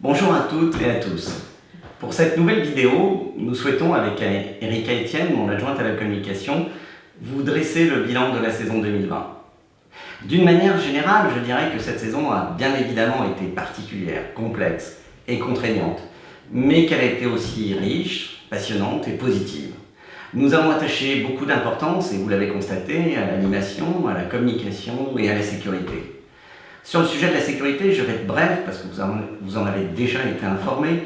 Bonjour à toutes et à tous. Pour cette nouvelle vidéo, nous souhaitons, avec Erika Etienne, mon adjointe à la communication, vous dresser le bilan de la saison 2020. D'une manière générale, je dirais que cette saison a bien évidemment été particulière, complexe et contraignante, mais qu'elle a été aussi riche, passionnante et positive. Nous avons attaché beaucoup d'importance, et vous l'avez constaté, à l'animation, à la communication et à la sécurité. Sur le sujet de la sécurité, je vais être bref parce que vous en avez déjà été informés.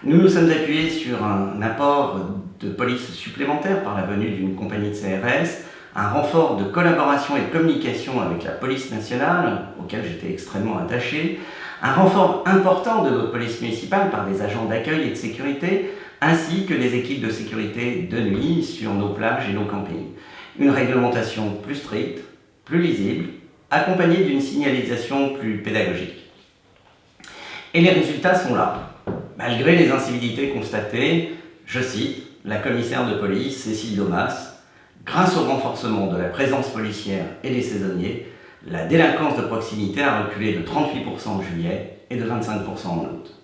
Nous nous sommes appuyés sur un apport de police supplémentaire par la venue d'une compagnie de CRS, un renfort de collaboration et de communication avec la police nationale, auquel j'étais extrêmement attaché, un renfort important de notre police municipale par des agents d'accueil et de sécurité, ainsi que des équipes de sécurité de nuit sur nos plages et nos campings. Une réglementation plus stricte, plus lisible, accompagnée d'une signalisation plus pédagogique. Et les résultats sont là. Malgré les incivilités constatées, je cite la commissaire de police Cécile Domas, grâce au renforcement de la présence policière et des saisonniers, la délinquance de proximité a reculé de 38% en juillet et de 25% en août.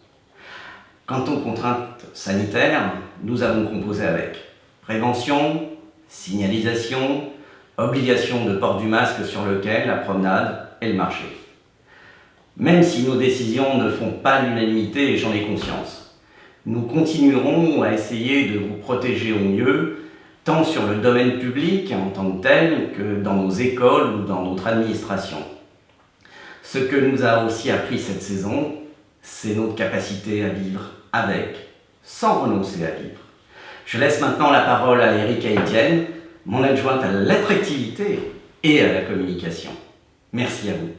Quant aux contraintes sanitaires, nous avons composé avec prévention, signalisation, obligation de port du masque sur le quai, la promenade et le marché. Même si nos décisions ne font pas l'unanimité, et j'en ai conscience, nous continuerons à essayer de vous protéger au mieux, tant sur le domaine public en tant que tel que dans nos écoles ou dans notre administration. Ce que nous a aussi appris cette saison, c'est notre capacité à vivre avec, sans renoncer à vivre. Je laisse maintenant la parole à Erika Etienne, mon adjointe à l'attractivité et à la communication. Merci à vous.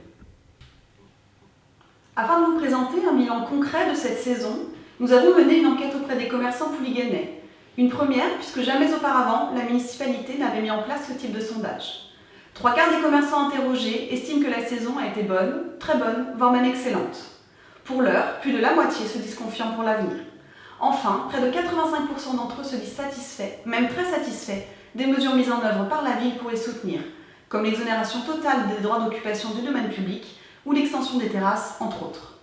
Afin de vous présenter un bilan concret de cette saison, nous avons mené une enquête auprès des commerçants pouligannais. Une première, puisque jamais auparavant, la municipalité n'avait mis en place ce type de sondage. 3/4 des commerçants interrogés estiment que la saison a été bonne, très bonne, voire même excellente. Pour l'heure, plus de la moitié se disent confiants pour l'avenir. Enfin, près de 85% d'entre eux se disent satisfaits, même très satisfaits, des mesures mises en œuvre par la ville pour les soutenir, comme l'exonération totale des droits d'occupation du domaine public ou l'extension des terrasses, entre autres.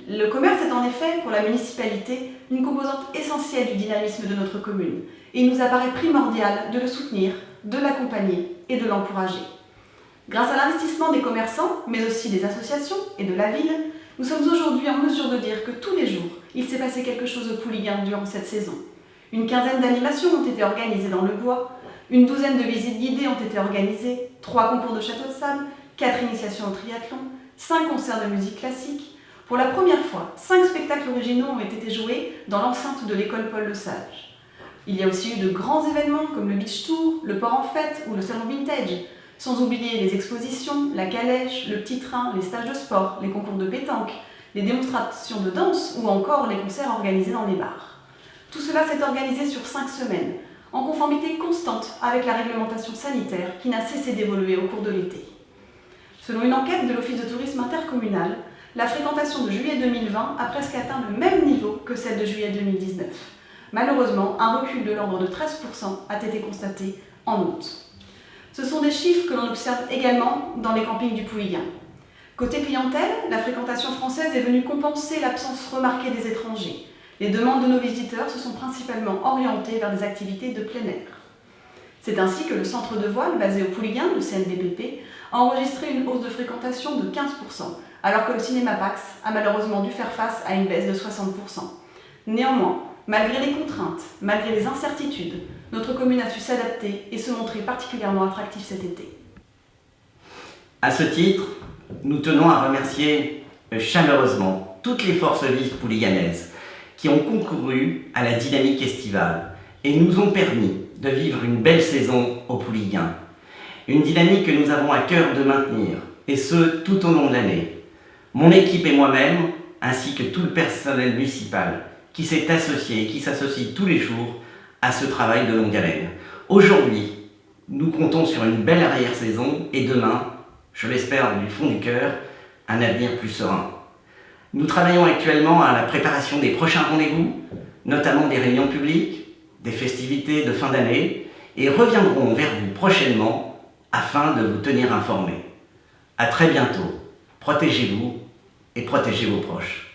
Le commerce est en effet, pour la municipalité, une composante essentielle du dynamisme de notre commune, et il nous apparaît primordial de le soutenir, de l'accompagner et de l'encourager. Grâce à l'investissement des commerçants, mais aussi des associations et de la ville, nous sommes aujourd'hui en mesure de dire que tous les jours, il s'est passé quelque chose au Pouliguen durant cette saison. Une quinzaine d'animations ont été organisées dans le bois, une douzaine de visites guidées ont été organisées, 3 concours de château de sable, 4 initiations au triathlon, 5 concerts de musique classique. Pour la première fois, 5 spectacles originaux ont été joués dans l'enceinte de l'école Paul Le Sage. Il y a aussi eu de grands événements comme le Beach Tour, le Port en Fête ou le Salon Vintage, sans oublier les expositions, la calèche, le petit train, les stages de sport, les concours de pétanque, les démonstrations de danse ou encore les concerts organisés dans les bars. Tout cela s'est organisé sur 5 semaines, en conformité constante avec la réglementation sanitaire qui n'a cessé d'évoluer au cours de l'été. Selon une enquête de l'Office de tourisme intercommunal, la fréquentation de juillet 2020 a presque atteint le même niveau que celle de juillet 2019. Malheureusement, un recul de l'ordre de 13% a été constaté en août. Ce sont des chiffres que l'on observe également dans les campings du Pouliguen. Côté clientèle, la fréquentation française est venue compenser l'absence remarquée des étrangers. Les demandes de nos visiteurs se sont principalement orientées vers des activités de plein air. C'est ainsi que le centre de voile, basé au Pouliguen, le CNDPP, a enregistré une hausse de fréquentation de 15%, alors que le cinéma Pax a malheureusement dû faire face à une baisse de 60%. Néanmoins, malgré les contraintes, malgré les incertitudes, notre commune a su s'adapter et se montrer particulièrement attractive cet été. À ce titre, nous tenons à remercier chaleureusement toutes les forces vives pouliganaises qui ont concouru à la dynamique estivale et nous ont permis de vivre une belle saison au Pouliguen. Une dynamique que nous avons à cœur de maintenir, et ce, tout au long de l'année. Mon équipe et moi-même, ainsi que tout le personnel municipal, qui s'est associé et qui s'associe tous les jours à ce travail de longue haleine. Aujourd'hui, nous comptons sur une belle arrière-saison et demain, je l'espère du fond du cœur, un avenir plus serein. Nous travaillons actuellement à la préparation des prochains rendez-vous, notamment des réunions publiques, des festivités de fin d'année, et reviendrons vers vous prochainement afin de vous tenir informés. À très bientôt. Protégez-vous et protégez vos proches.